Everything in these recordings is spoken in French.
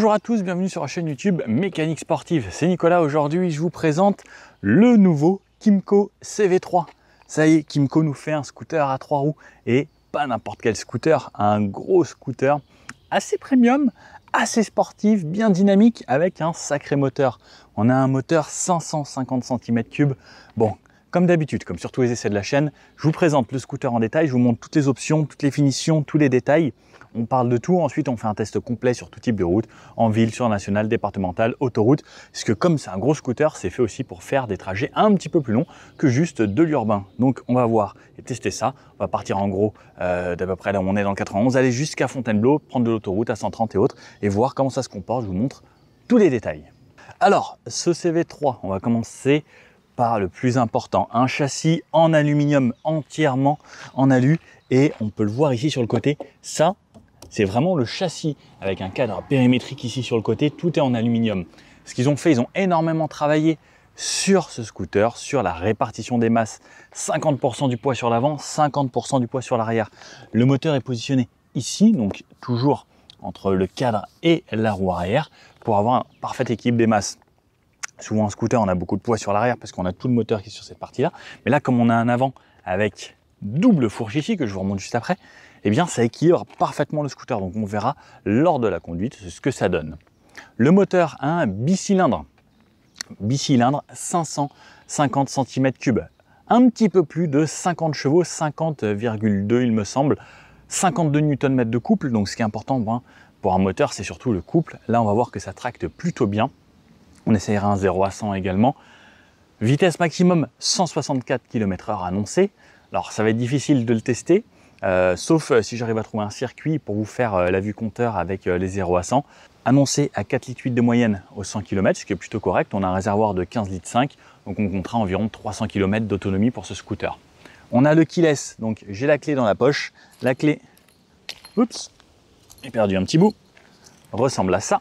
Bonjour à tous, bienvenue sur la chaîne YouTube Mécanique Sportive. C'est Nicolas, aujourd'hui je vous présente le nouveau Kymco CV3. Ça y est, Kymco nous fait un scooter à 3 roues et pas n'importe quel scooter, un gros scooter assez premium, assez sportif, bien dynamique avec un sacré moteur. On a un moteur 550 cm3. Bon, comme d'habitude, comme sur tous les essais de la chaîne, je vous présente le scooter en détail, je vous montre toutes les options, toutes les finitions, tous les détails. On parle de tout, ensuite on fait un test complet sur tout type de route, en ville, sur nationale, départementale, autoroute. Parce que comme c'est un gros scooter, c'est fait aussi pour faire des trajets un petit peu plus longs que juste de l'urbain. Donc on va voir et tester ça. On va partir en gros d'à peu près là où on est dans le 91, aller jusqu'à Fontainebleau, prendre de l'autoroute à 130 et autres, et voir comment ça se comporte. Je vous montre tous les détails. Alors, ce CV3, on va commencer par le plus important, un châssis en aluminium entièrement en alu, et on peut le voir ici sur le côté, ça c'est vraiment le châssis avec un cadre périmétrique ici sur le côté, tout est en aluminium. Ce qu'ils ont fait, ils ont énormément travaillé sur ce scooter, sur la répartition des masses, 50% du poids sur l'avant, 50% du poids sur l'arrière. Le moteur est positionné ici, donc toujours entre le cadre et la roue arrière, pour avoir un parfait équilibre des masses. Souvent un scooter, on a beaucoup de poids sur l'arrière parce qu'on a tout le moteur qui est sur cette partie-là. Mais là, comme on a un avant avec double fourche ici, que je vous remonte juste après, eh bien ça équilibre parfaitement le scooter. Donc on verra lors de la conduite ce que ça donne. Le moteur a un bicylindre 550 cm3, un petit peu plus de 50 chevaux, 50,2 il me semble, 52 Nm de couple. Donc ce qui est important pour un moteur, c'est surtout le couple. Là on va voir que ça tracte plutôt bien. On essayera un 0 à 100 également. Vitesse maximum 164 km/h annoncée. Alors ça va être difficile de le tester, sauf si j'arrive à trouver un circuit pour vous faire la vue compteur avec les 0 à 100. Annoncé à 4,8 litres de moyenne au 100 km, ce qui est plutôt correct. On a un réservoir de 15,5 litres, donc on comptera environ 300 km d'autonomie pour ce scooter. On a le keyless, donc j'ai la clé dans la poche. La clé, oups, j'ai perdu un petit bout, ressemble à ça.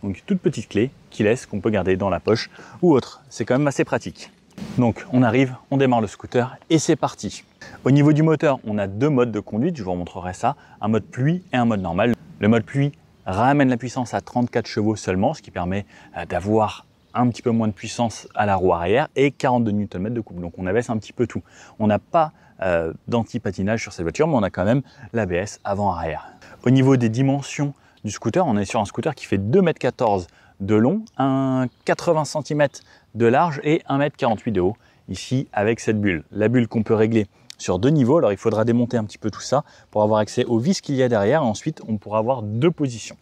Donc toute petite clé keyless qu'on peut garder dans la poche ou autre. C'est quand même assez pratique. Donc on arrive, on démarre le scooter et c'est parti. Au niveau du moteur, on a deux modes de conduite, je vous remontrerai ça, un mode pluie et un mode normal. Le mode pluie ramène la puissance à 34 chevaux seulement, ce qui permet d'avoir un petit peu moins de puissance à la roue arrière et 42 Nm de couple. Donc on abaisse un petit peu tout. On n'a pas d'anti-patinage sur cette voiture, mais on a quand même l'ABS avant-arrière. Au niveau des dimensions du scooter, on est sur un scooter qui fait 2,14 m de long, 80 cm de large et 1,48 m de haut, ici avec cette bulle. La bulle qu'on peut régler sur deux niveaux, alors il faudra démonter un petit peu tout ça pour avoir accès aux vis qu'il y a derrière, et ensuite on pourra avoir deux positions.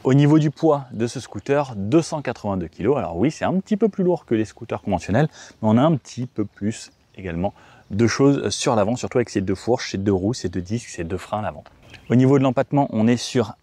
Au niveau du poids de ce scooter, 282 kg, alors oui c'est un petit peu plus lourd que les scooters conventionnels, mais on a un petit peu plus également de choses sur l'avant, surtout avec ces deux fourches, ces deux roues, ces deux disques, ces deux freins à l'avant. Au niveau de l'empattement, on est sur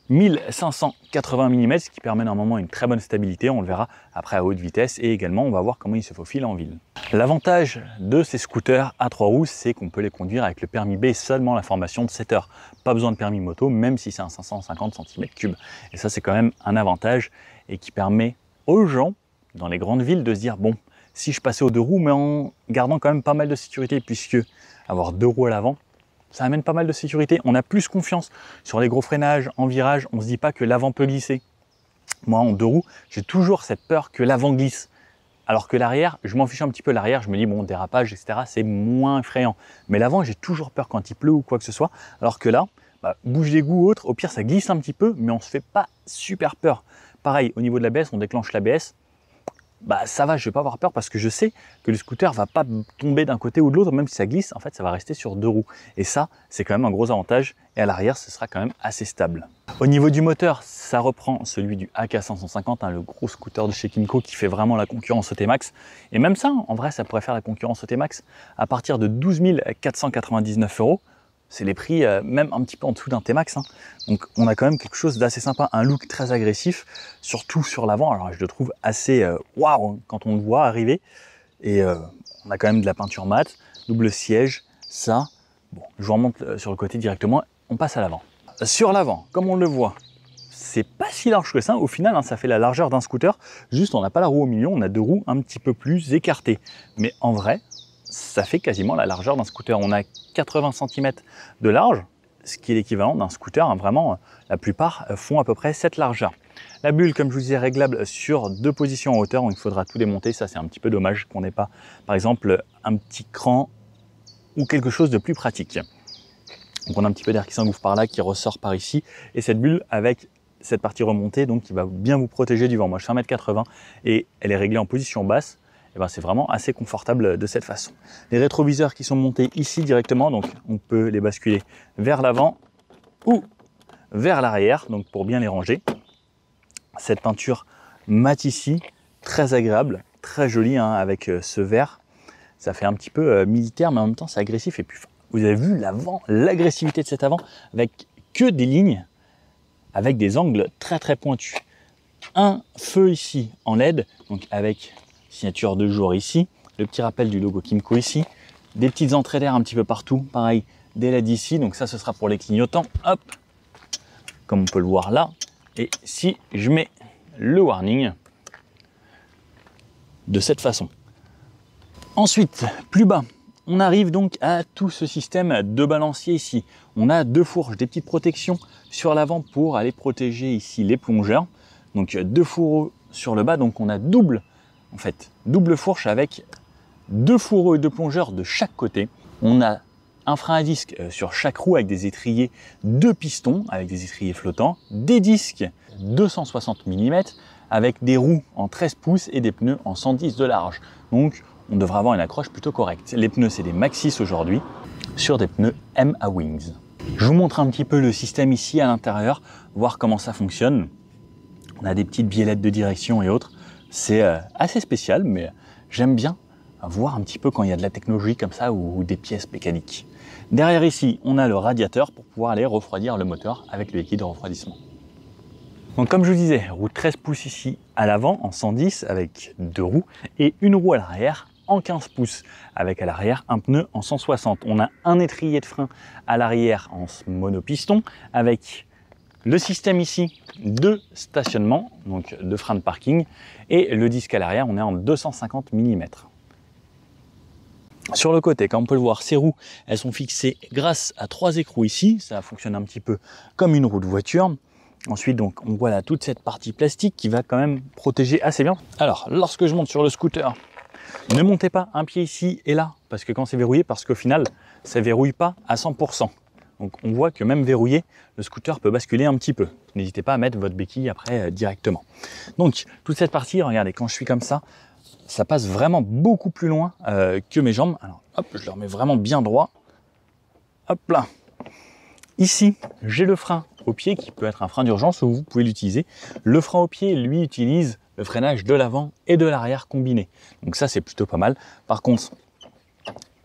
1580 mm, ce qui permet normalement une très bonne stabilité, on le verra après à haute vitesse, et également on va voir comment il se faufile en ville. L'avantage de ces scooters à 3 roues, c'est qu'on peut les conduire avec le permis B, seulement la formation de 7 heures. Pas besoin de permis moto, même si c'est un 550 cm3. Et ça c'est quand même un avantage et qui permet aux gens dans les grandes villes de se dire bon, si je passais aux deux roues, mais en gardant quand même pas mal de sécurité, puisque avoir deux roues à l'avant, ça amène pas mal de sécurité. On a plus confiance sur les gros freinages, en virage. On ne se dit pas que l'avant peut glisser. Moi, en deux roues, j'ai toujours cette peur que l'avant glisse. Alors que l'arrière, je m'en fiche un petit peu. L'arrière, je me dis, bon, dérapage, etc., c'est moins effrayant. Mais l'avant, j'ai toujours peur quand il pleut ou quoi que ce soit. Alors que là, bouge d'égout ou autre, au pire, ça glisse un petit peu, mais on ne se fait pas super peur. Pareil, au niveau de l'ABS, on déclenche l'ABS. Ça va, je ne vais pas avoir peur parce que je sais que le scooter ne va pas tomber d'un côté ou de l'autre, même si ça glisse, en fait, ça va rester sur deux roues. Et ça, c'est quand même un gros avantage. Et à l'arrière, ce sera quand même assez stable. Au niveau du moteur, ça reprend celui du AK550, le gros scooter de chez Kymco qui fait vraiment la concurrence au T-Max. Et même ça, en vrai, ça pourrait faire la concurrence au T-Max à partir de 12 499 €. C'est les prix même un petit peu en dessous d'un T-Max. Donc on a quand même quelque chose d'assez sympa, un look très agressif, surtout sur l'avant. Alors je le trouve assez waouh quand on le voit arriver. Et on a quand même de la peinture mate, double siège, ça. Bon, je vous remonte sur le côté directement, on passe à l'avant. Sur l'avant, comme on le voit, c'est pas si large que ça. Au final, ça fait la largeur d'un scooter. Juste, on n'a pas la roue au milieu, on a deux roues un petit peu plus écartées. Mais en vrai, ça fait quasiment la largeur d'un scooter. On a 80 cm de large, ce qui est l'équivalent d'un scooter, hein. Vraiment, la plupart font à peu près cette largeur. La bulle, comme je vous disais, réglable sur 2 positions en hauteur, donc il faudra tout démonter. Ça, c'est un petit peu dommage qu'on n'ait pas, par exemple, un petit cran ou quelque chose de plus pratique. Donc on a un petit peu d'air qui s'engouffre par là, qui ressort par ici, et cette bulle avec cette partie remontée, donc qui va bien vous protéger du vent. Moi, je fais 1,80 m et elle est réglée en position basse. Et ben, c'est vraiment assez confortable de cette façon. Les rétroviseurs qui sont montés ici directement, donc on peut les basculer vers l'avant ou vers l'arrière, donc pour bien les ranger. Cette peinture mat ici, très agréable, très jolie, hein, avec ce vert. Ça fait un petit peu militaire, mais en même temps c'est agressif. Et puis vous avez vu l'avant, l'agressivité de cet avant, avec que des lignes, avec des angles très très pointus. Un feu ici en LED, donc avec signature de jour ici, le petit rappel du logo Kymco ici, des petites entrées d'air un petit peu partout, pareil, des LED ici, donc ça ce sera pour les clignotants, hop, comme on peut le voir là. Et si je mets le warning de cette façon. Ensuite, plus bas, on arrive donc à tout ce système de balancier ici. On a 2 fourches, des petites protections sur l'avant pour aller protéger ici les plongeurs. Donc 2 fourreaux sur le bas, donc on a double fourche avec 2 fourreaux et 2 plongeurs de chaque côté. On a un frein à disque sur chaque roue avec des étriers 2 pistons, avec des étriers flottants, des disques 260 mm avec des roues en 13 pouces et des pneus en 110 de large. Donc on devrait avoir une accroche plutôt correcte. Les pneus, c'est des Maxxis aujourd'hui, sur des pneus M à Wings. Je vous montre un petit peu le système ici à l'intérieur, voir comment ça fonctionne. On a des petites biellettes de direction et autres. C'est assez spécial, mais j'aime bien voir un petit peu quand il y a de la technologie comme ça ou des pièces mécaniques. Derrière ici, on a le radiateur pour pouvoir aller refroidir le moteur avec le liquide de refroidissement. Donc comme je vous disais, roue 13 pouces ici à l'avant en 110 avec 2 roues et une roue à l'arrière en 15 pouces avec à l'arrière un pneu en 160. On a un étrier de frein à l'arrière en monopiston avec le système ici de stationnement, donc de frein de parking, et le disque à l'arrière, on est en 250 mm. Sur le côté, comme on peut le voir, ces roues, elles sont fixées grâce à 3 écrous ici. Ça fonctionne un petit peu comme une roue de voiture. Ensuite, donc, on voit là toute cette partie plastique qui va quand même protéger assez bien. Alors, lorsque je monte sur le scooter, ne montez pas un pied ici et là, parce que quand c'est verrouillé, parce qu'au final, ça ne verrouille pas à 100%. Donc, on voit que même verrouillé, le scooter peut basculer un petit peu. N'hésitez pas à mettre votre béquille après directement. Donc, toute cette partie, regardez, quand je suis comme ça passe vraiment beaucoup plus loin que mes jambes. Alors, hop, je le remets vraiment bien droit. Hop là. Ici, j'ai le frein au pied qui peut être un frein d'urgence où vous pouvez l'utiliser. Le frein au pied, lui, utilise le freinage de l'avant et de l'arrière combiné. Donc ça, c'est plutôt pas mal. Par contre,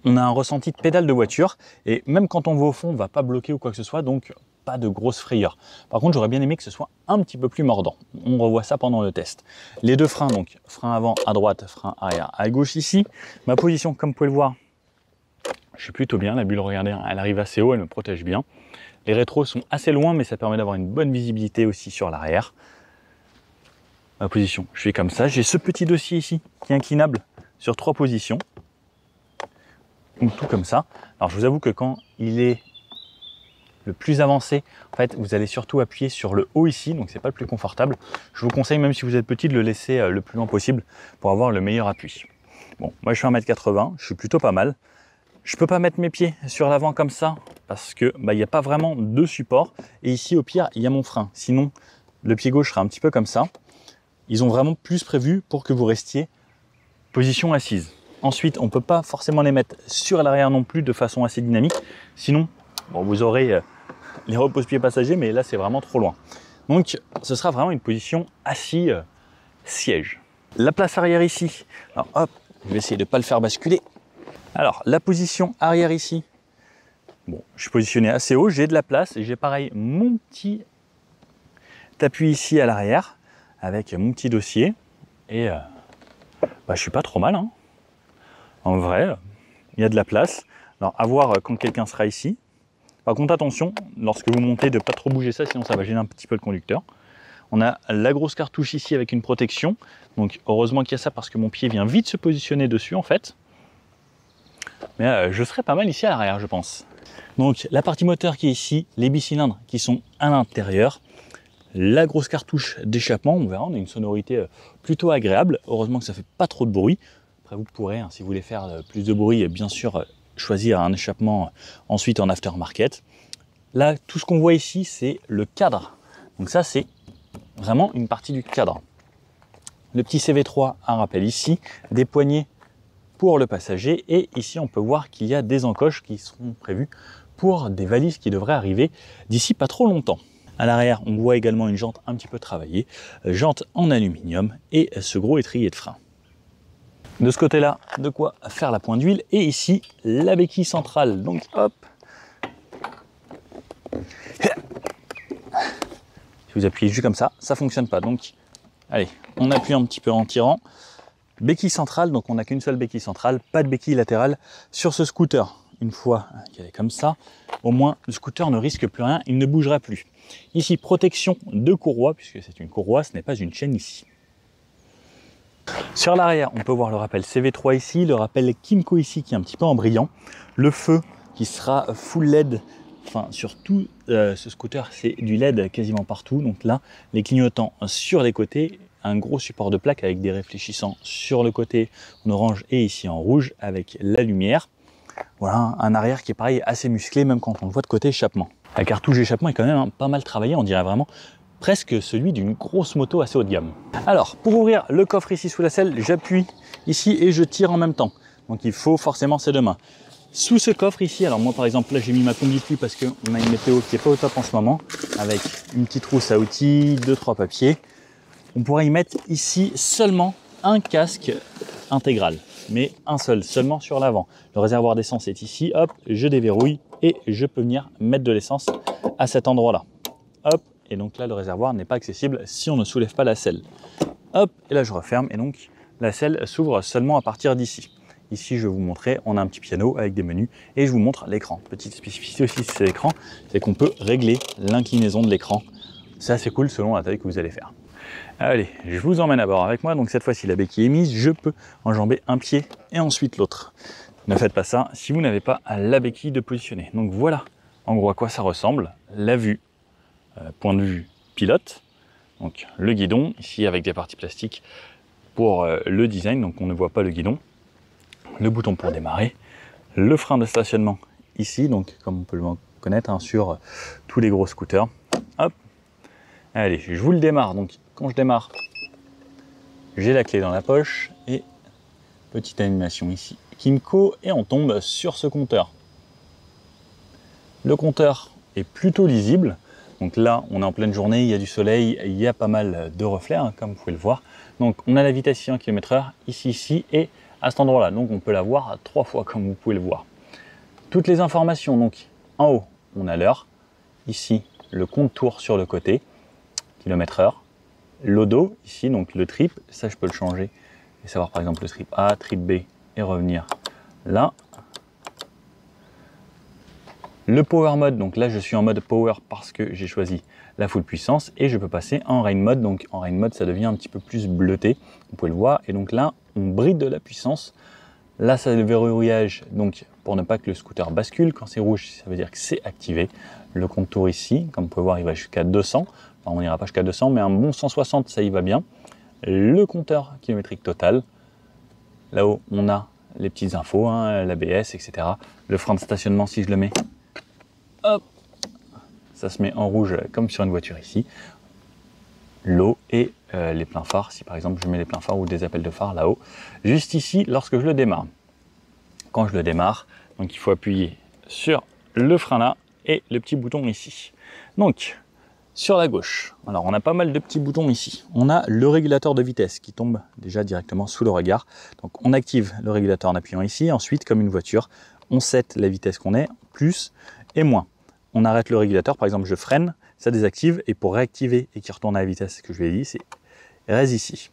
on a un ressenti de pédale de voiture et même quand on va au fond, on ne va pas bloquer ou quoi que ce soit, donc pas de grosse frayeur. Par contre, j'aurais bien aimé que ce soit un petit peu plus mordant. On revoit ça pendant le test. Les 2 freins, donc frein avant à droite, frein arrière à gauche ici. Ma position, comme vous pouvez le voir, je suis plutôt bien. La bulle, regardez, elle arrive assez haut, elle me protège bien. Les rétros sont assez loin, mais ça permet d'avoir une bonne visibilité aussi sur l'arrière. Ma position, je suis comme ça. J'ai ce petit dossier ici qui est inclinable sur 3 positions. Donc tout comme ça. Alors je vous avoue que quand il est le plus avancé, en fait, vous allez surtout appuyer sur le haut ici, donc c'est pas le plus confortable. Je vous conseille, même si vous êtes petit, de le laisser le plus loin possible pour avoir le meilleur appui. Bon, moi je fais 1,80 m, je suis plutôt pas mal. Je peux pas mettre mes pieds sur l'avant comme ça parce que il n'y a pas vraiment de support. Et ici, au pire, il y a mon frein. Sinon, le pied gauche sera un petit peu comme ça. Ils ont vraiment plus prévu pour que vous restiez position assise. Ensuite, on ne peut pas forcément les mettre sur l'arrière non plus de façon assez dynamique. Sinon, bon, vous aurez les repose-pieds passagers, mais là, c'est vraiment trop loin. Donc, ce sera vraiment une position assis siège. La place arrière ici. Alors, hop, je vais essayer de ne pas le faire basculer. Alors, la position arrière ici. Bon, je suis positionné assez haut, j'ai de la place et j'ai pareil mon petit appui ici à l'arrière avec mon petit dossier. Et je suis pas trop mal, hein. En vrai, il y a de la place. Alors, à voir quand quelqu'un sera ici. Par contre, attention, lorsque vous montez, de ne pas trop bouger ça, sinon ça va gêner un petit peu le conducteur. On a la grosse cartouche ici avec une protection. Donc, heureusement qu'il y a ça parce que mon pied vient vite se positionner dessus, en fait. Mais je serai pas mal ici à l'arrière, je pense. Donc la partie moteur qui est ici, les bicylindres qui sont à l'intérieur, la grosse cartouche d'échappement, on verra, on a une sonorité plutôt agréable. Heureusement que ça fait pas trop de bruit. Après vous pourrez, si vous voulez faire plus de bruit, bien sûr choisir un échappement ensuite en aftermarket. Là, tout ce qu'on voit ici, c'est le cadre. Donc ça, c'est vraiment une partie du cadre. Le petit CV3, un rappel ici, des poignées pour le passager, et ici on peut voir qu'il y a des encoches qui seront prévues pour des valises qui devraient arriver d'ici pas trop longtemps. À l'arrière, on voit également une jante un petit peu travaillée, jante en aluminium et ce gros étrier de frein. De ce côté-là, de quoi faire la pointe d'huile, et ici la béquille centrale. Donc hop, si vous appuyez juste comme ça fonctionne pas. Donc allez, on appuie un petit peu en tirant. Béquille centrale, donc on n'a qu'une seule béquille centrale, pas de béquille latérale sur ce scooter. Une fois qu'elle est comme ça, au moins le scooter ne risque plus rien, il ne bougera plus. Ici, protection de courroie, puisque c'est une courroie, ce n'est pas une chaîne ici. Sur l'arrière, on peut voir le rappel CV3 ici, le rappel Kymco ici qui est un petit peu en brillant, le feu qui sera full LED. Enfin, sur tout ce scooter, c'est du LED quasiment partout. Donc là, les clignotants sur les côtés, un gros support de plaque avec des réfléchissants sur le côté en orange et ici en rouge avec la lumière. Voilà, un arrière qui est pareil, assez musclé, même quand on le voit de côté échappement. La cartouche d'échappement est quand même pas mal travaillée, on dirait vraiment presque celui d'une grosse moto assez haut de gamme. Alors, pour ouvrir le coffre ici sous la selle, j'appuie ici et je tire en même temps. Donc il faut forcément ces deux mains. Sous ce coffre ici, alors moi par exemple là j'ai mis ma combi pluie parce qu'on a une météo qui n'est pas au top en ce moment, avec une petite trousse à outils, 2-3 papiers. On pourrait y mettre ici seulement un casque intégral, mais un seul, seulement sur l'avant. Le réservoir d'essence est ici, hop, je déverrouille et je peux venir mettre de l'essence à cet endroit-là. Hop, et donc là le réservoir n'est pas accessible si on ne soulève pas la selle. Hop, et là je referme et donc la selle s'ouvre seulement à partir d'ici. Ici, je vais vous montrer, on a un petit piano avec des menus et je vous montre l'écran. Petite spécificité aussi de cet écran, c'est qu'on peut régler l'inclinaison de l'écran. C'est assez cool selon la taille que vous allez faire. Allez, je vous emmène à bord avec moi. Donc cette fois-ci, la béquille est mise, je peux enjamber un pied et ensuite l'autre. Ne faites pas ça si vous n'avez pas la béquille de positionner. Donc voilà en gros à quoi ça ressemble. La vue, point de vue pilote. Donc le guidon, ici avec des parties plastiques pour le design, donc on ne voit pas le guidon. Le bouton pour démarrer, le frein de stationnement ici, donc comme on peut le connaître hein, sur tous les gros scooters. Hop, allez, je vous le démarre. Donc quand je démarre, j'ai la clé dans la poche et petite animation ici, Kymco, et on tombe sur ce compteur. Le compteur est plutôt lisible. Donc là, on est en pleine journée, il y a du soleil, il y a pas mal de reflets, hein, comme vous pouvez le voir. Donc on a la vitesse ici en km/h, ici, et à cet endroit-là. Donc on peut la voir 3 fois, comme vous pouvez le voir. Toutes les informations, donc en haut, on a l'heure. Ici, le compte-tour sur le côté, km/h. L'odo, ici, donc le trip, ça je peux le changer et savoir par exemple le trip A, trip B et revenir là. Le power mode, donc là je suis en mode power parce que j'ai choisi la full puissance et je peux passer en rain mode. Donc en rain mode ça devient un petit peu plus bleuté, vous pouvez le voir, et donc là on bride de la puissance. Là ça le verrouillage, donc pour ne pas que le scooter bascule. Quand c'est rouge ça veut dire que c'est activé. Le contour ici, comme vous pouvez voir, il va jusqu'à 200. Enfin, on n'ira pas jusqu'à 200 mais un bon 160 ça y va bien. Le compteur kilométrique total, là-haut on a les petites infos, hein, l'ABS, etc. Le frein de stationnement, si je le mets, hop, ça se met en rouge comme sur une voiture ici. L'eau et les pleins phares, si par exemple je mets les pleins phares ou des appels de phare là-haut, juste ici lorsque je le démarre. Quand je le démarre, donc il faut appuyer sur le frein là et le petit bouton ici. Donc sur la gauche, alors on a pas mal de petits boutons ici. On a le régulateur de vitesse qui tombe déjà directement sous le regard. Donc on active le régulateur en appuyant ici. Ensuite, comme une voiture, on set la vitesse qu'on est, plus et moins. On arrête le régulateur, par exemple je freine, ça désactive, et pour réactiver et qui retourne à la vitesse que je vous ai dit, c'est reste ici.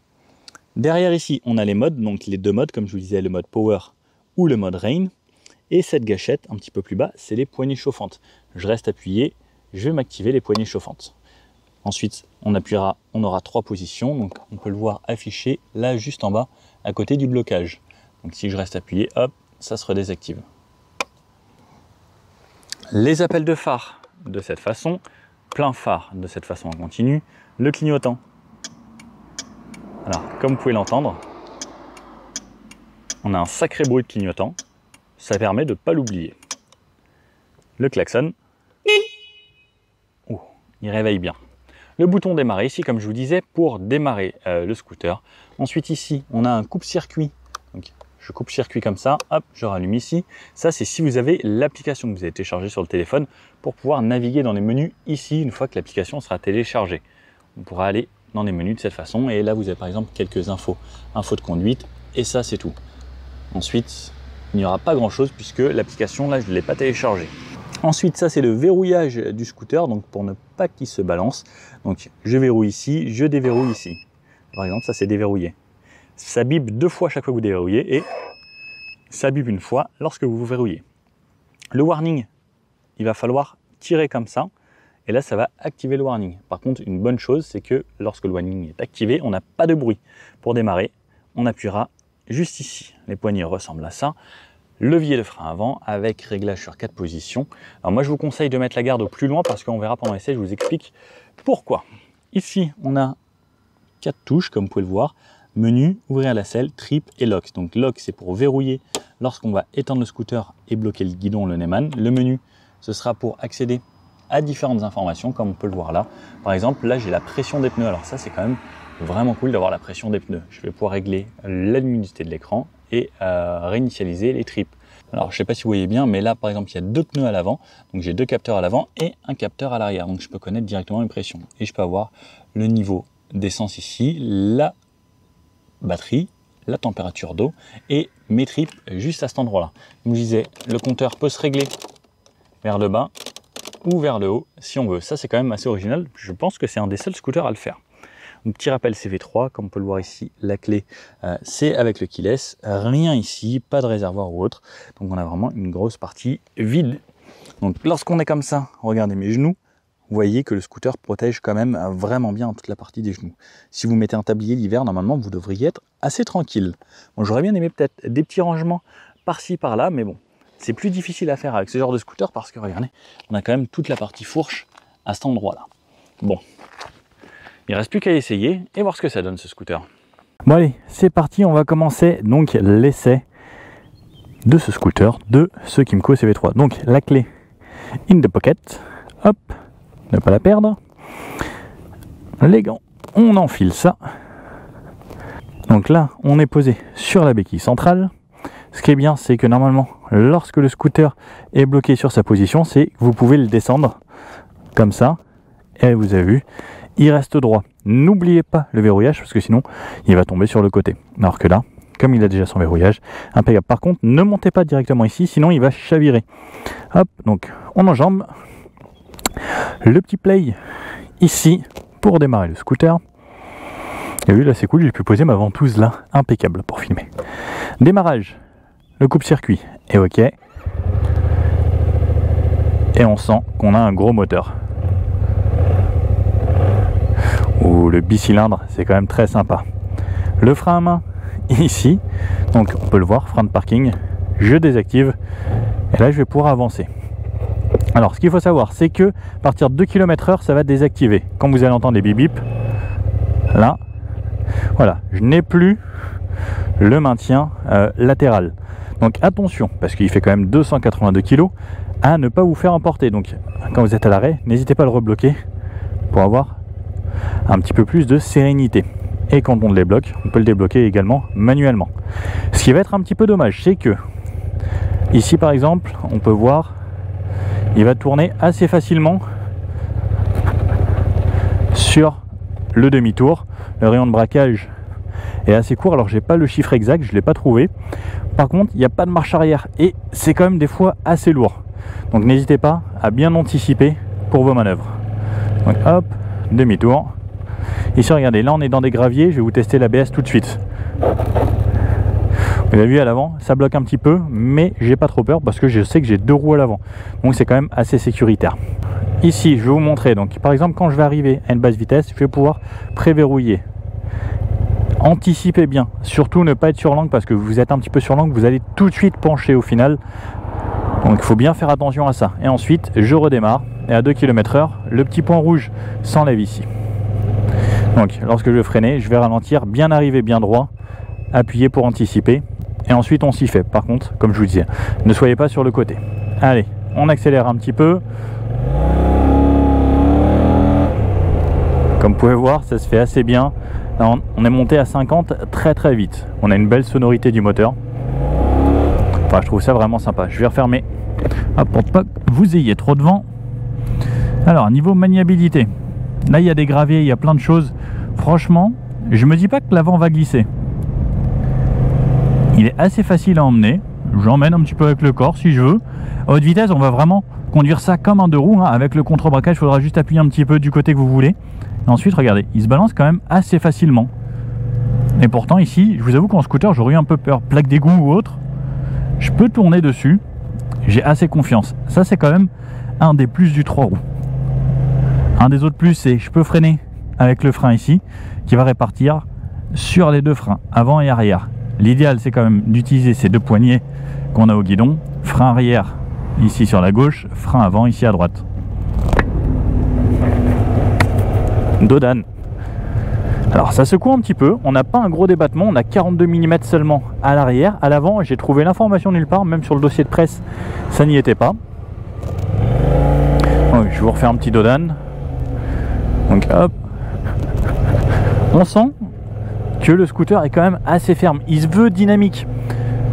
Derrière ici, on a les modes, donc les deux modes, comme je vous disais, le mode power ou le mode rain. Et cette gâchette, un petit peu plus bas, c'est les poignées chauffantes. Je reste appuyé, je vais m'activer les poignées chauffantes. Ensuite, on appuiera, on aura 3 positions, donc on peut le voir affiché là juste en bas, à côté du blocage. Donc si je reste appuyé, hop, ça se redésactive. Les appels de phare de cette façon, plein phare de cette façon en continu, le clignotant. Alors, comme vous pouvez l'entendre, on a un sacré bruit de clignotant, ça permet de ne pas l'oublier. Le klaxon, oh, il réveille bien. Le bouton démarrer ici, comme je vous disais, pour démarrer le scooter. Ensuite ici, on a un coupe-circuit. Donc, je coupe-circuit comme ça, hop, je rallume ici. Ça, c'est si vous avez l'application que vous avez téléchargée sur le téléphone pour pouvoir naviguer dans les menus ici une fois que l'application sera téléchargée. On pourra aller dans les menus de cette façon et là, vous avez par exemple quelques infos de conduite et ça, c'est tout. Ensuite, il n'y aura pas grand-chose puisque l'application, là, je ne l'ai pas téléchargée. Ensuite, ça, c'est le verrouillage du scooter, donc pour ne pas qu'il se balance. Donc, je verrouille ici, je déverrouille ici. Par exemple, ça, c'est déverrouillé. Ça bip 2 fois chaque fois que vous déverrouillez et ça bip une fois lorsque vous vous verrouillez. Le warning, il va falloir tirer comme ça et là, ça va activer le warning. Par contre, une bonne chose, c'est que lorsque le warning est activé, on n'a pas de bruit. Pour démarrer, on appuiera juste ici. Les poignées ressemblent à ça. Levier de frein avant avec réglage sur 4 positions. Alors moi, je vous conseille de mettre la garde au plus loin parce qu'on verra pendant l'essai, je vous explique pourquoi. Ici, on a 4 touches, comme vous pouvez le voir. Menu, ouvrir la selle, trip et lock. Donc lock, c'est pour verrouiller lorsqu'on va étendre le scooter et bloquer le guidon, le Neyman. Le menu, ce sera pour accéder à différentes informations, comme on peut le voir là. Par exemple, là, j'ai la pression des pneus. Alors ça, c'est quand même vraiment cool d'avoir la pression des pneus. Je vais pouvoir régler la luminosité de l'écran et réinitialiser les trips. Alors, je ne sais pas si vous voyez bien, mais là, par exemple, il y a 2 pneus à l'avant. Donc, j'ai 2 capteurs à l'avant et un capteur à l'arrière. Donc, je peux connaître directement les pressions. Et je peux avoir le niveau d'essence ici, la batterie, la température d'eau et mes trips juste à cet endroit-là. Comme je disais, le compteur peut se régler vers le bas ou vers le haut si on veut. Ça, c'est quand même assez original. Je pense que c'est un des seuls scooters à le faire. Donc, petit rappel CV3, comme on peut le voir ici, la clé, c'est avec le keyless. Rien ici, pas de réservoir ou autre. Donc, on a vraiment une grosse partie vide. Donc, lorsqu'on est comme ça, regardez mes genoux, vous voyez que le scooter protège quand même vraiment bien toute la partie des genoux. Si vous mettez un tablier l'hiver, normalement, vous devriez être assez tranquille. Bon, j'aurais bien aimé peut-être des petits rangements par-ci, par-là, mais bon, c'est plus difficile à faire avec ce genre de scooter parce que, regardez, on a quand même toute la partie fourche à cet endroit-là. Bon. Il ne reste plus qu'à essayer et voir ce que ça donne ce scooter. Bon allez, c'est parti, on va commencer donc l'essai de ce scooter, de ce Kymco CV3. Donc la clé in the pocket, hop, ne pas la perdre. Les gants, on enfile ça. Donc là, on est posé sur la béquille centrale. Ce qui est bien, c'est que normalement, lorsque le scooter est bloqué sur sa position, c'est que vous pouvez le descendre comme ça. Et vous avez vu, il reste droit. N'oubliez pas le verrouillage parce que sinon il va tomber sur le côté. Alors que là, comme il a déjà son verrouillage, impeccable. Par contre, ne montez pas directement ici, sinon il va chavirer. Hop, donc on enjambe. Le petit play ici pour démarrer le scooter. Et oui, là c'est cool, j'ai pu poser ma ventouse là, impeccable pour filmer. Démarrage, le coupe-circuit est ok. Et on sent qu'on a un gros moteur. Ou le bicylindre, c'est quand même très sympa. Le frein à main ici, donc on peut le voir, frein de parking, je désactive et là je vais pouvoir avancer. Alors ce qu'il faut savoir, c'est que à partir de 2 km/h ça va désactiver. Quand vous allez entendre les bip bip, là, voilà, je n'ai plus le maintien latéral. Donc attention, parce qu'il fait quand même 282 kg, à ne pas vous faire emporter. Donc quand vous êtes à l'arrêt, n'hésitez pas à le rebloquer pour avoir un petit peu plus de sérénité. Et quand on le débloque, on peut le débloquer également manuellement. Ce qui va être un petit peu dommage, c'est que ici par exemple, on peut voir, il va tourner assez facilement sur le demi-tour. Le rayon de braquage est assez court, alors j'ai pas le chiffre exact, je l'ai pas trouvé. Par contre, il n'y a pas de marche arrière et c'est quand même des fois assez lourd. Donc n'hésitez pas à bien anticiper pour vos manœuvres. Donc hop, demi-tour. Ici regardez, là on est dans des graviers, je vais vous tester l'ABS tout de suite. Vous avez vu à l'avant, ça bloque un petit peu, mais j'ai pas trop peur parce que je sais que j'ai 2 roues à l'avant. Donc c'est quand même assez sécuritaire. Ici je vais vous montrer, donc par exemple quand je vais arriver à une basse vitesse, je vais pouvoir préverrouiller. Anticipez bien, surtout ne pas être sur l'angle parce que vous êtes un petit peu sur l'angle, vous allez tout de suite pencher au final. Donc il faut bien faire attention à ça. Et ensuite, je redémarre. Et à 2 km/h, le petit point rouge s'enlève ici. Donc lorsque je vais freiner, je vais ralentir, bien arriver, bien droit, appuyer pour anticiper. Et ensuite, on s'y fait. Par contre, comme je vous disais, ne soyez pas sur le côté. Allez, on accélère un petit peu. Comme vous pouvez voir, ça se fait assez bien. Là, on est monté à 50 très vite. On a une belle sonorité du moteur. Enfin, je trouve ça vraiment sympa. Je vais refermer pour pas que vous ayez trop de vent. Alors, niveau maniabilité, là, il y a des gravés, il y a plein de choses. Franchement, je me dis pas que l'avant va glisser. Il est assez facile à emmener. J'emmène un petit peu avec le corps si je veux. À haute vitesse, on va vraiment conduire ça comme un deux roues. Avec le contre-braquage, il faudra juste appuyer un petit peu du côté que vous voulez. Et ensuite, regardez, il se balance quand même assez facilement. Et pourtant, ici, je vous avoue qu'en scooter, j'aurais eu un peu peur. Plaque d'égout ou autre, je peux tourner dessus. J'ai assez confiance. Ça, c'est quand même un des plus du 3 roues. Un des autres plus, c'est je peux freiner avec le frein ici, qui va répartir sur les deux freins, avant et arrière. L'idéal, c'est quand même d'utiliser ces deux poignées qu'on a au guidon. Frein arrière ici sur la gauche, frein avant ici à droite. Dodan. Alors ça secoue un petit peu, on n'a pas un gros débattement, on a 42 mm seulement à l'arrière. À l'avant, j'ai trouvé l'information nulle part, même sur le dossier de presse, ça n'y était pas. Donc, je vous refais un petit Dodan. Donc hop. On sent que le scooter est quand même assez ferme, il se veut dynamique.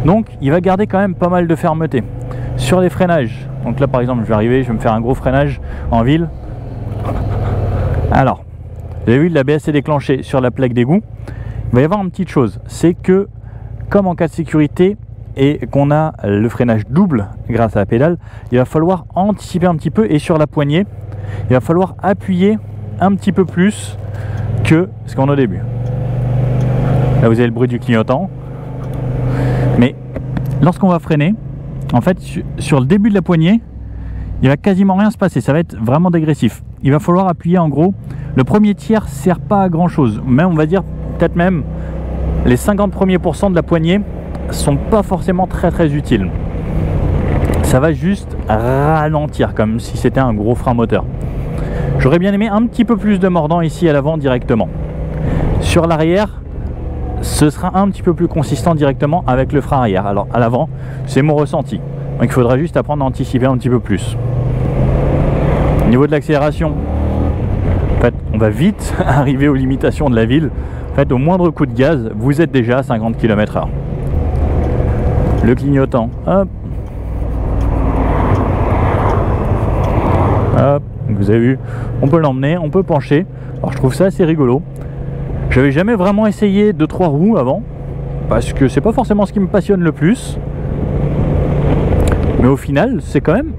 Donc il va garder quand même pas mal de fermeté. Sur les freinages, donc là par exemple je vais arriver, je vais me faire un gros freinage en ville. Alors, vous avez vu, l'ABS est déclenché sur la plaque d'égout. Il va y avoir une petite chose, c'est que comme en cas de sécurité et qu'on a le freinage double grâce à la pédale, il va falloir anticiper un petit peu et sur la poignée, il va falloir appuyer un petit peu plus que ce qu'on a au début. Là vous avez le bruit du clignotant. Mais lorsqu'on va freiner, en fait sur le début de la poignée, il va quasiment rien se passer, ça va être vraiment dégressif. Il va falloir appuyer en gros, le premier tiers sert pas à grand chose, mais on va dire peut-être même les 50 premiers % de la poignée sont pas forcément très utiles. Ça va juste ralentir comme si c'était un gros frein moteur. J'aurais bien aimé un petit peu plus de mordant ici à l'avant directement. Sur l'arrière, ce sera un petit peu plus consistant directement avec le frein arrière. Alors à l'avant, c'est mon ressenti. Donc il faudra juste apprendre à anticiper un petit peu plus. Au niveau de l'accélération, en fait, on va vite arriver aux limitations de la ville. En fait, au moindre coup de gaz, vous êtes déjà à 50 km/h. Le clignotant, hop. Hop, vous avez vu, on peut l'emmener, on peut pencher. Alors je trouve ça assez rigolo. J'avais jamais vraiment essayé de 3 roues avant, parce que c'est pas forcément ce qui me passionne le plus. Mais au final, c'est quand même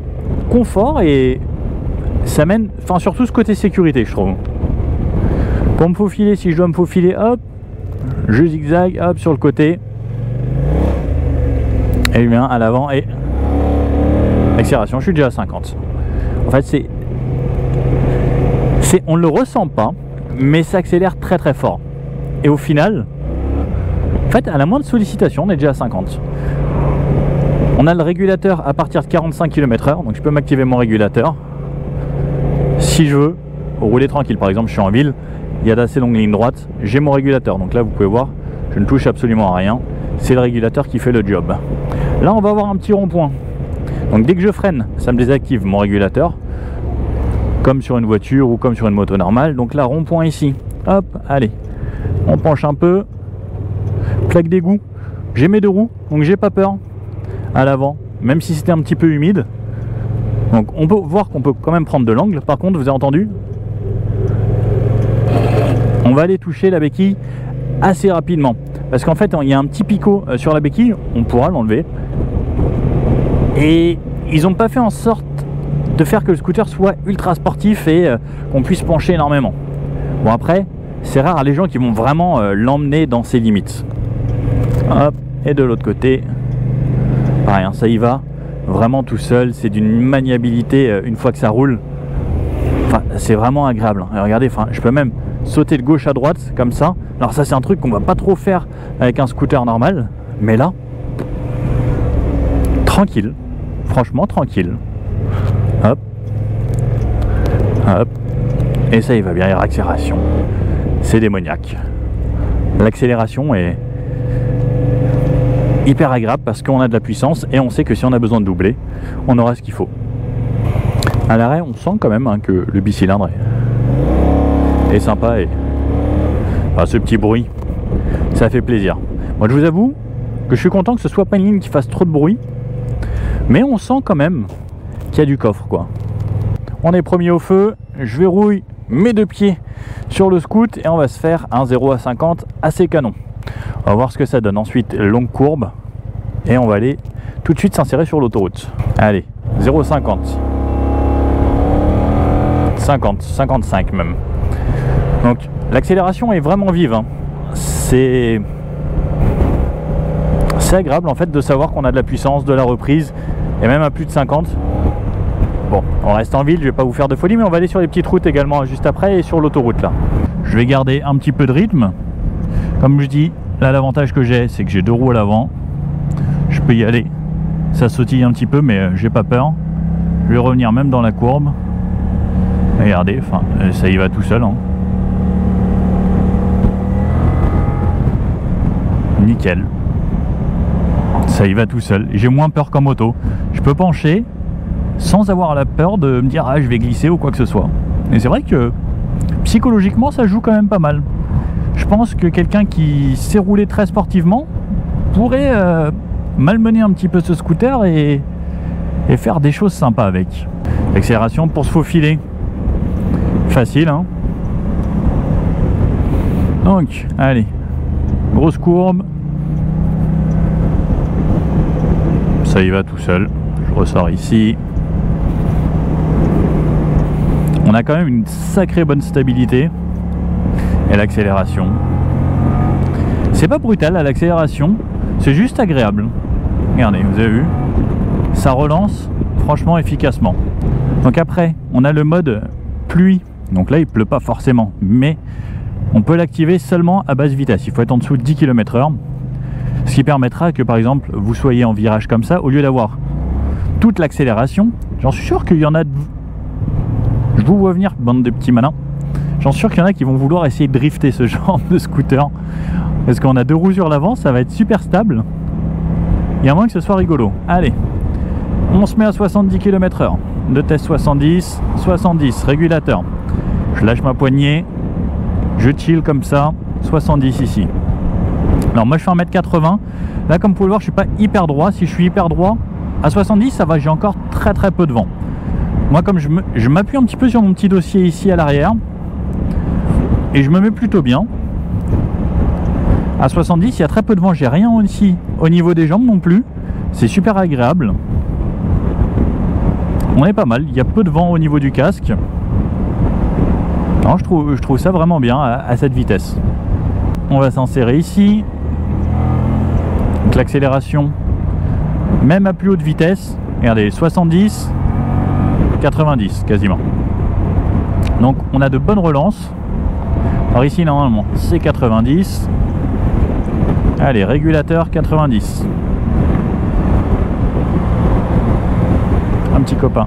confort et ça mène, enfin surtout ce côté sécurité, je trouve. Pour me faufiler, si je dois me faufiler, hop, je zigzag, hop, sur le côté. Et bien à l'avant et accélération, je suis déjà à 50. En fait, on ne le ressent pas, mais ça accélère très fort. Et au final, en fait, à la moindre sollicitation, on est déjà à 50. On a le régulateur à partir de 45 km/h, donc je peux m'activer mon régulateur. Si je veux rouler tranquille, par exemple, je suis en ville, il y a d'assez longues lignes droites, j'ai mon régulateur. Donc là, vous pouvez voir, je ne touche absolument à rien. C'est le régulateur qui fait le job. Là, on va avoir un petit rond-point. Donc dès que je freine, ça me désactive mon régulateur, comme sur une voiture ou comme sur une moto normale. Donc là, rond-point ici. Hop, allez, on penche un peu. Plaque d'égout. J'ai mes deux roues, donc j'ai pas peur. À l'avant, même si c'était un petit peu humide. Donc on peut voir qu'on peut quand même prendre de l'angle. Par contre, vous avez entendu, on va aller toucher la béquille assez rapidement. Parce qu'en fait, il y a un petit picot sur la béquille, on pourra l'enlever. Et ils n'ont pas fait en sorte de faire que le scooter soit ultra sportif et qu'on puisse pencher énormément. Bon après, c'est rare les gens qui vont vraiment l'emmener dans ses limites. Hop, et de l'autre côté, pareil, hein, ça y va vraiment tout seul, c'est d'une maniabilité une fois que ça roule. Enfin, c'est vraiment agréable. Et regardez, enfin, je peux même sauter de gauche à droite comme ça. Alors ça, c'est un truc qu'on va pas trop faire avec un scooter normal, mais là, tranquille. franchement tranquille. Hop. Hop. Et ça, il va bien, l'accélération. C'est démoniaque. L'accélération est hyper agréable parce qu'on a de la puissance et on sait que si on a besoin de doubler, on aura ce qu'il faut. À l'arrêt, on sent quand même que le bicylindre est sympa et enfin, ce petit bruit, ça fait plaisir. Moi, je vous avoue que je suis content que ce soit pas une ligne qui fasse trop de bruit, mais on sent quand même qu'il y a du coffre, quoi. On est premier au feu, je verrouille mes deux pieds sur le scoot et on va se faire un 0 à 50 assez canon. On va voir ce que ça donne. Ensuite, longue courbe et on va aller tout de suite s'insérer sur l'autoroute. Allez, 0,50. 50, 55 même. Donc l'accélération est vraiment vive, hein. C'est agréable en fait de savoir qu'on a de la puissance, de la reprise et même à plus de 50. Bon, on reste en ville, je vais pas vous faire de folie, mais on va aller sur les petites routes également juste après et sur l'autoroute là. Je vais garder un petit peu de rythme. Comme je dis, là l'avantage que j'ai, c'est que j'ai deux roues à l'avant. Je peux y aller. Ça sautille un petit peu, mais j'ai pas peur. Je vais revenir même dans la courbe. Regardez, enfin, ça y va tout seul, hein. Nickel. Ça y va tout seul. J'ai moins peur qu'en moto. Je peux pencher sans avoir la peur de me dire ah je vais glisser ou quoi que ce soit. Et c'est vrai que psychologiquement ça joue quand même pas mal. Je pense que quelqu'un qui sait rouler très sportivement pourrait malmener un petit peu ce scooter et faire des choses sympas avec. L'accélération pour se faufiler. Facile, hein. Donc, allez. Grosse courbe. Ça y va tout seul. Je ressors ici. On a quand même une sacrée bonne stabilité. Et l'accélération. C'est pas brutal à l'accélération. C'est juste agréable. Regardez, vous avez vu. Ça relance franchement efficacement. Donc après, on a le mode pluie. Donc là, il pleut pas forcément. Mais on peut l'activer seulement à basse vitesse. Il faut être en dessous de 10 km/h. Ce qui permettra que par exemple vous soyez en virage comme ça, au lieu d'avoir toute l'accélération, j'en suis sûr qu'il y en a, je vous vois venir bande de petits malins, j'en suis sûr qu'il y en a qui vont vouloir essayer de drifter ce genre de scooter, parce qu'on a deux roues sur l'avant, ça va être super stable, et à moins que ce soit rigolo. Allez, on se met à 70 km/h, de test 70, 70, régulateur, je lâche ma poignée, je chill comme ça, 70 ici. Alors moi je fais 1m80, là comme vous pouvez le voir je suis pas hyper droit. Si je suis hyper droit, à 70 ça va, j'ai encore très peu de vent. Moi comme je m'appuie un petit peu sur mon petit dossier ici à l'arrière, et je me mets plutôt bien. À 70 il y a très peu de vent, j'ai rien ici au niveau des jambes non plus, c'est super agréable. On est pas mal, il y a peu de vent au niveau du casque. Non, je trouve ça vraiment bien à cette vitesse. On va s'insérer ici. Donc l'accélération, même à plus haute vitesse, regardez, 70, 90 quasiment. Donc on a de bonnes relances. Alors ici normalement c'est 90. Allez, régulateur 90. Un petit copain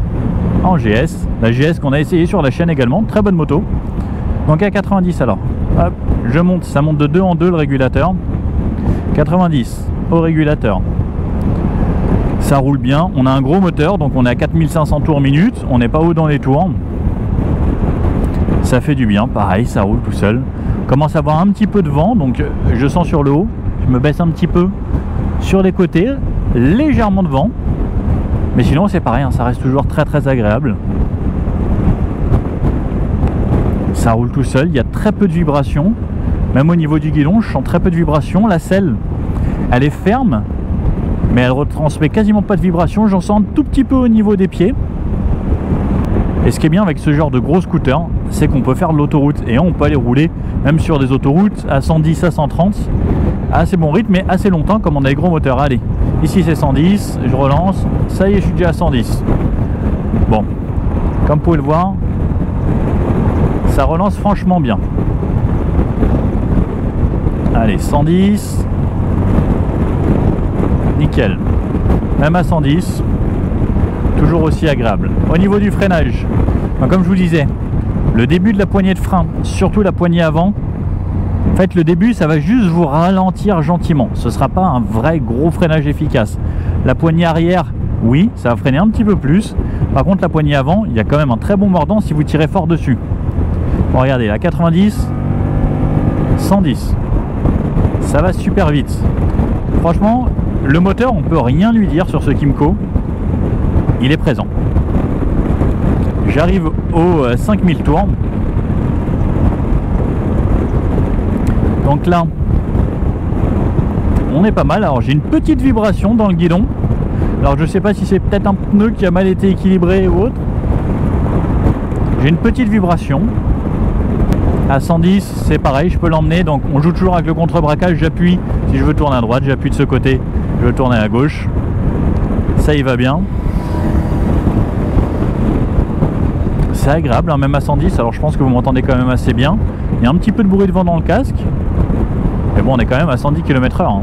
en GS. La GS qu'on a essayé sur la chaîne également, très bonne moto. Donc à 90 alors. Hop, je monte, ça monte de 2 en 2 le régulateur. 90 au régulateur. Ça roule bien, on a un gros moteur, donc on est à 4500 tours minute, on n'est pas haut dans les tours. Ça fait du bien, pareil, ça roule tout seul. Commence à avoir un petit peu de vent, donc je sens sur le haut. Je me baisse un petit peu sur les côtés, légèrement de vent. Mais sinon c'est pareil, hein, ça reste toujours très agréable. Ça roule tout seul, il y a très peu de vibrations. Même au niveau du guidon, je sens très peu de vibrations. La selle, elle est ferme, mais elle retransmet quasiment pas de vibrations. J'en sens un tout petit peu au niveau des pieds. Et ce qui est bien avec ce genre de gros scooter, c'est qu'on peut faire l'autoroute. Et on peut aller rouler, même sur des autoroutes, à 110 à 130. À assez bon rythme, mais assez longtemps, comme on a les gros moteurs. Allez, ici c'est 110, je relance. Ça y est, je suis déjà à 110. Bon, comme vous pouvez le voir, ça relance franchement bien. Allez, 110. Nickel. Même à 110. toujours aussi agréable. Au niveau du freinage, comme je vous disais, le début de la poignée de frein, surtout la poignée avant, en fait le début ça va juste vous ralentir gentiment, ce ne sera pas un vrai gros freinage efficace. La poignée arrière, oui, ça va freiner un petit peu plus. Par contre la poignée avant, il y a quand même un très bon mordant si vous tirez fort dessus. Bon, regardez, la 90, 110, ça va super vite. Franchement, le moteur, on peut rien lui dire sur ce Kymco, il est présent. J'arrive aux 5000 tours. Donc là, on est pas mal. Alors j'ai une petite vibration dans le guidon. Alors je sais pas si c'est peut-être un pneu qui a mal été équilibré ou autre. J'ai une petite vibration. À 110, c'est pareil, je peux l'emmener. Donc on joue toujours avec le contre-braquage. J'appuie si je veux tourner à droite, j'appuie de ce côté, je veux tourner à gauche. Ça y va bien. C'est agréable, hein, même à 110. Alors je pense que vous m'entendez quand même assez bien. Il y a un petit peu de bruit de vent dans le casque. Mais bon, on est quand même à 110 km/h. Hein.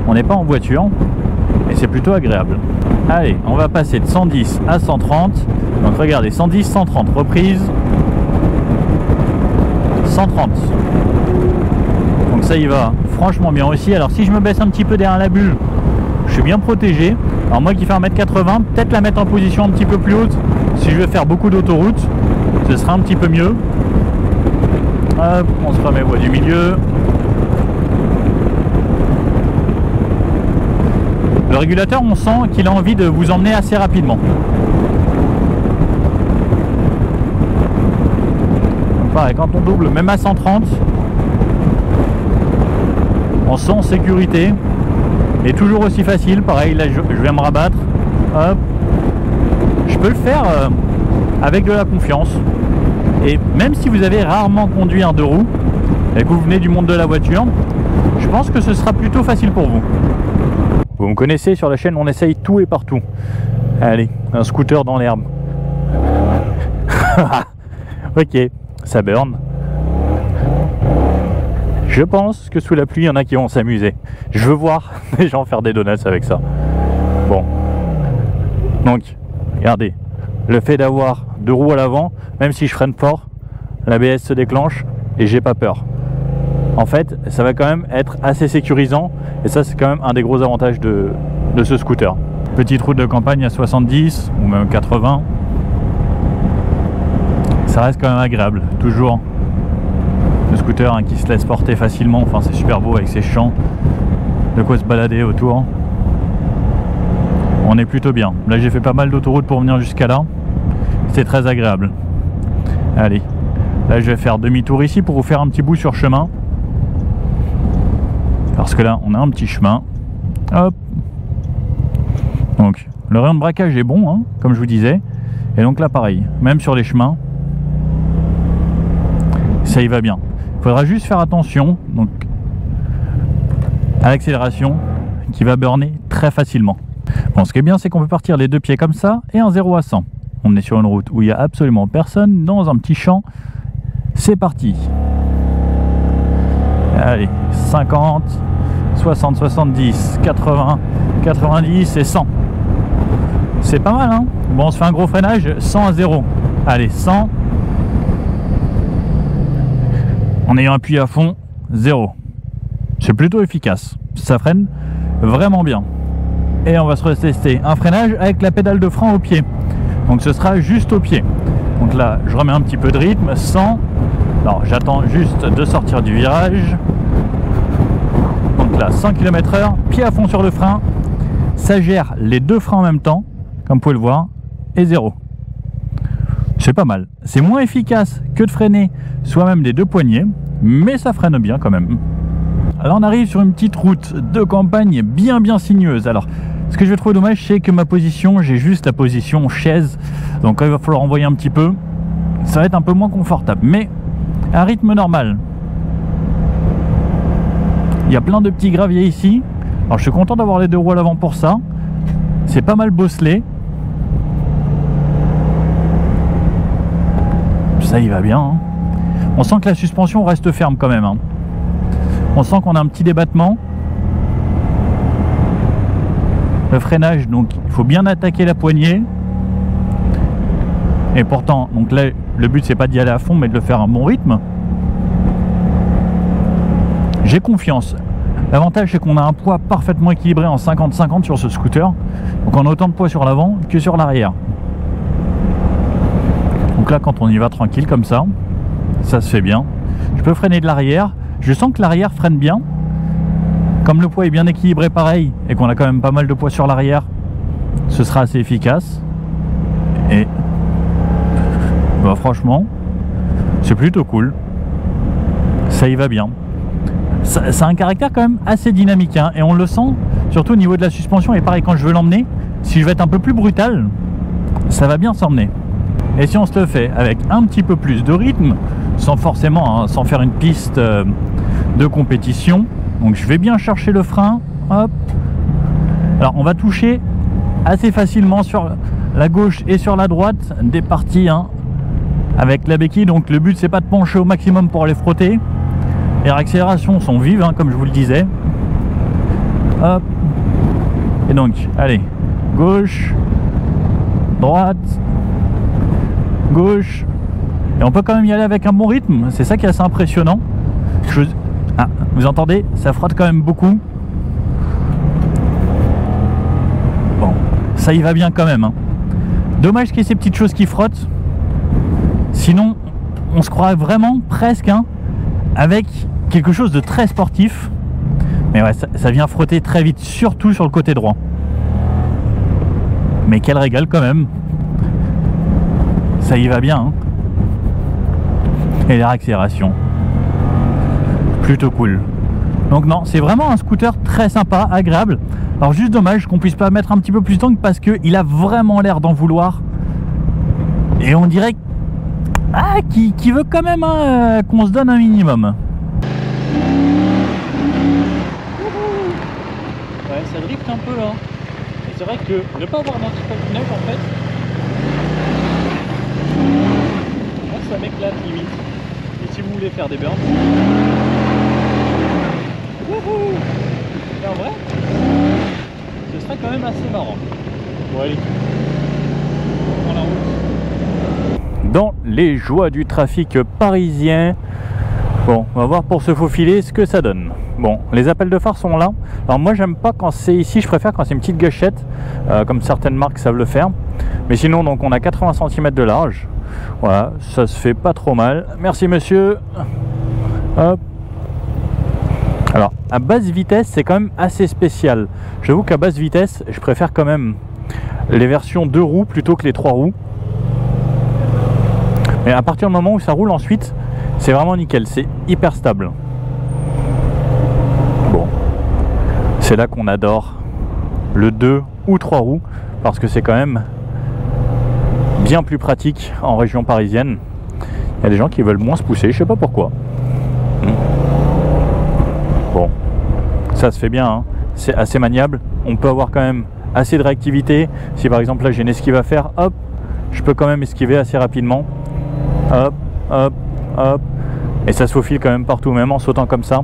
On n'est pas en voiture. Et c'est plutôt agréable. Allez, on va passer de 110 à 130. Donc regardez, 110, 130, reprise. 130. Donc ça y va franchement bien aussi. Alors si je me baisse un petit peu derrière la bulle, je suis bien protégé. Alors moi qui fais 1m80, peut-être la mettre en position un petit peu plus haute. Si je veux faire beaucoup d'autoroute, ce sera un petit peu mieux. Hop, on se remet voie du milieu. Le régulateur, on sent qu'il a envie de vous emmener assez rapidement. Donc pareil, quand on double, même à 130, on sent en sécurité. Et toujours aussi facile, pareil, là je vais me rabattre. Hop. Je peux le faire avec de la confiance. Et même si vous avez rarement conduit un deux roues et que vous venez du monde de la voiture, je pense que ce sera plutôt facile pour vous. Vous me connaissez, sur la chaîne on essaye tout et partout. Allez, un scooter dans l'herbe. Ok, ça burn. Je pense que sous la pluie, il y en a qui vont s'amuser. Je veux voir des gens faire des donuts avec ça. Bon. Donc, regardez. Le fait d'avoir deux roues à l'avant, même si je freine fort, l'ABS se déclenche et j'ai pas peur. En fait, ça va quand même être assez sécurisant. Et ça, c'est quand même un des gros avantages de ce scooter. Petite route de campagne à 70 ou même 80. Ça reste quand même agréable. Toujours le scooter hein, qui se laisse porter facilement. Enfin, c'est super beau avec ses champs. De quoi se balader autour. On est plutôt bien. Là, j'ai fait pas mal d'autoroutes pour venir jusqu'à là. C'est très agréable. Allez. Là, je vais faire demi-tour ici pour vous faire un petit bout sur chemin. Parce que là, on a un petit chemin. Hop. Donc, le rayon de braquage est bon, hein, comme je vous disais. Et donc là, pareil. Même sur les chemins, ça y va bien. Il faudra juste faire attention donc, à l'accélération qui va burner très facilement. Bon, ce qui est bien, c'est qu'on peut partir les deux pieds comme ça et un 0 à 100. On est sur une route où il n'y a absolument personne, dans un petit champ. C'est parti. Allez, 50, 60, 70, 80, 90 et 100. C'est pas mal, hein? Bon, on se fait un gros freinage, 100 à 0. Allez, 100. En ayant appuyé à fond, 0. C'est plutôt efficace. Ça freine vraiment bien. Et on va se retester un freinage avec la pédale de frein au pied. Donc ce sera juste au pied. Donc là, je remets un petit peu de rythme, 100. Alors j'attends juste de sortir du virage. Donc là, 100 km/h, pied à fond sur le frein. Ça gère les deux freins en même temps, comme vous pouvez le voir, et 0. C'est pas mal. C'est moins efficace que de freiner soi-même des deux poignets, mais ça freine bien quand même. Alors on arrive sur une petite route de campagne bien sinueuse. Alors ce que je vais trouver dommage, c'est que ma position, j'ai juste la position chaise. Donc il va falloir envoyer un petit peu. Ça va être un peu moins confortable, mais à rythme normal. Il y a plein de petits graviers ici. Alors je suis content d'avoir les deux roues à l'avant pour ça. C'est pas mal bosselé. Ça y va bien. Hein. On sent que la suspension reste ferme quand même. Hein. On sent qu'on a un petit débattement. Le freinage, donc il faut bien attaquer la poignée. Et pourtant, donc là, le but c'est pas d'y aller à fond, mais de le faire à un bon rythme. J'ai confiance. L'avantage c'est qu'on a un poids parfaitement équilibré en 50-50 sur ce scooter. Donc on a autant de poids sur l'avant que sur l'arrière. Donc là, quand on y va tranquille comme ça se fait bien. Je peux freiner de l'arrière. Je sens que l'arrière freine bien. Comme le poids est bien équilibré pareil et qu'on a quand même pas mal de poids sur l'arrière, ce sera assez efficace. Et bah, franchement, c'est plutôt cool. Ça y va bien. Ça a un caractère quand même assez dynamique, hein, et on le sent surtout au niveau de la suspension. Et pareil, quand je veux l'emmener, si je veux être un peu plus brutal, ça va bien s'emmener. Et si on se le fait avec un petit peu plus de rythme, sans forcément, hein, sans faire une piste de compétition, donc je vais bien chercher le frein, hop. Alors on va toucher assez facilement sur la gauche et sur la droite des parties, hein, avec la béquille. Donc le but c'est pas de pencher au maximum pour les frotter. Les accélérations sont vives, hein, comme je vous le disais. Hop. Et donc, allez, gauche, droite, gauche. Et on peut quand même y aller avec un bon rythme. C'est ça qui est assez impressionnant. Ah, vous entendez? Ça frotte quand même beaucoup. Bon, ça y va bien quand même, hein. Dommage qu'il y ait ces petites choses qui frottent. Sinon, on se croirait vraiment presque, hein, avec quelque chose de très sportif. Mais ouais, ça vient frotter très vite, surtout sur le côté droit. Mais quel régal quand même. Ça y va bien, hein. Et les réaccélérations, plutôt cool. Donc non, c'est vraiment un scooter très sympa, agréable. Alors juste dommage qu'on puisse pas mettre un petit peu plus d'angle parce qu'il a vraiment l'air d'en vouloir. Et on dirait qu'il veut quand même, hein, qu'on se donne un minimum. Ouais, ça drift un peu là. Et c'est vrai que ne pas avoir d'anti-patinage en fait, moi, ça m'éclate limite. Et si vous voulez faire des burns, en vrai, ce serait quand même assez marrant. Bon allez, on prend la route. Dans les joies du trafic parisien, bon, on va voir pour se faufiler ce que ça donne. Bon, les appels de phare sont là. Alors moi j'aime pas quand c'est ici, je préfère quand c'est une petite gâchette, comme certaines marques savent le faire. Mais sinon, donc on a 80 cm de large. Voilà, ça se fait pas trop mal. Merci monsieur. Hop. Alors à basse vitesse, c'est quand même assez spécial. J'avoue qu'à basse vitesse, je préfère quand même les versions 2 roues plutôt que les 3 roues. Mais à partir du moment où ça roule ensuite, c'est vraiment nickel, c'est hyper stable. Bon, c'est là qu'on adore le 2 ou 3 roues, parce que c'est quand même bien plus pratique en région parisienne. Il y a des gens qui veulent moins se pousser, je sais pas pourquoi. Bon, ça se fait bien, hein. C'est assez maniable. On peut avoir quand même assez de réactivité. Si par exemple là j'ai une esquive à faire, hop, je peux quand même esquiver assez rapidement. Hop, hop, hop. Et ça se faufile quand même partout, même en sautant comme ça.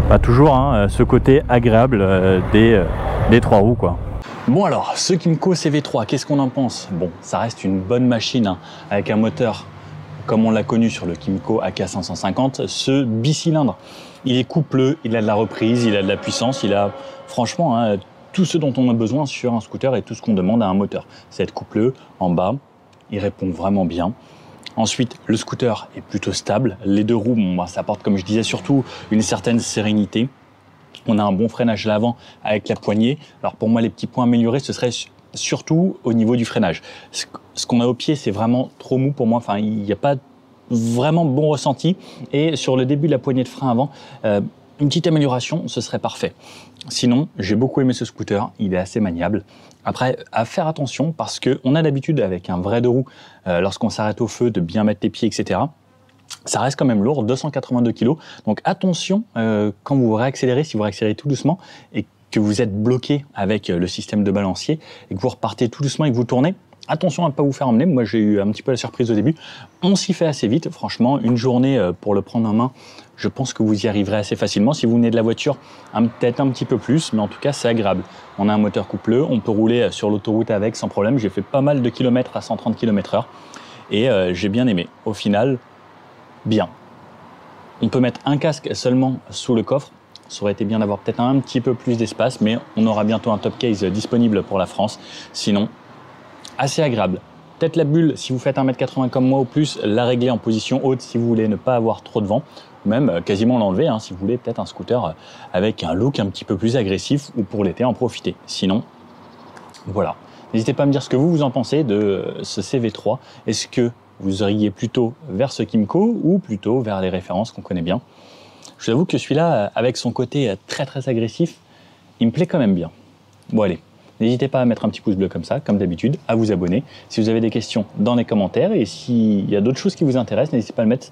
Bah, toujours, hein, ce côté agréable des 3 roues, quoi. Bon alors, ce Kymco CV3, qu'est-ce qu'on en pense? Bon, ça reste une bonne machine, hein, avec un moteur comme on l'a connu sur le Kymco AK550, ce bicylindre. Il est coupleux, il a de la reprise, il a de la puissance, il a franchement, hein, tout ce dont on a besoin sur un scooter et tout ce qu'on demande à un moteur. C'est être coupleux en bas, il répond vraiment bien. Ensuite, le scooter est plutôt stable. Les 2 roues, bon, ça apporte, comme je disais, surtout une certaine sérénité. On a un bon freinage à l'avant avec la poignée. Alors pour moi, les petits points améliorés, ce serait surtout au niveau du freinage. Ce qu'on a au pied, c'est vraiment trop mou pour moi. Enfin, il n'y a pas vraiment bon ressenti. Et sur le début de la poignée de frein avant, une petite amélioration, ce serait parfait. Sinon, j'ai beaucoup aimé ce scooter. Il est assez maniable. Après, à faire attention parce qu'on a l'habitude avec un vrai 2 roues, lorsqu'on s'arrête au feu, de bien mettre les pieds, etc. Ça reste quand même lourd, 282 kg. Donc attention quand vous réaccélérez, si vous réaccélérez tout doucement et que vous êtes bloqué avec le système de balancier et que vous repartez tout doucement et que vous tournez, attention à ne pas vous faire emmener. Moi, j'ai eu un petit peu la surprise au début. On s'y fait assez vite. Franchement, une journée pour le prendre en main, je pense que vous y arriverez assez facilement. Si vous venez de la voiture, peut-être un petit peu plus, mais en tout cas, c'est agréable. On a un moteur coupleux, on peut rouler sur l'autoroute avec sans problème. J'ai fait pas mal de kilomètres à 130 km/h et j'ai bien aimé. Au final, bien. On peut mettre un casque seulement sous le coffre. Ça aurait été bien d'avoir peut-être un petit peu plus d'espace, mais on aura bientôt un top case disponible pour la France. Sinon, assez agréable. Peut-être la bulle, si vous faites 1m80 comme moi ou plus, la régler en position haute si vous voulez ne pas avoir trop de vent. Ou même quasiment l'enlever si vous voulez peut-être un scooter avec un look un petit peu plus agressif ou pour l'été en profiter. Sinon, voilà. N'hésitez pas à me dire ce que vous en pensez de ce CV3. Est-ce que vous iriez plutôt vers ce Kymco ou plutôt vers les références qu'on connaît bien? Je vous avoue que celui-là, avec son côté très agressif, il me plaît quand même bien. Bon allez, n'hésitez pas à mettre un petit pouce bleu comme ça, comme d'habitude, à vous abonner. Si vous avez des questions, dans les commentaires. Et s'il y a d'autres choses qui vous intéressent, n'hésitez pas à le mettre.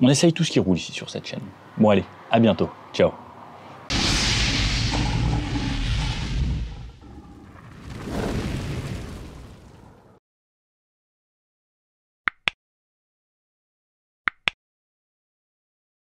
On essaye tout ce qui roule ici sur cette chaîne. Bon allez, à bientôt. Ciao.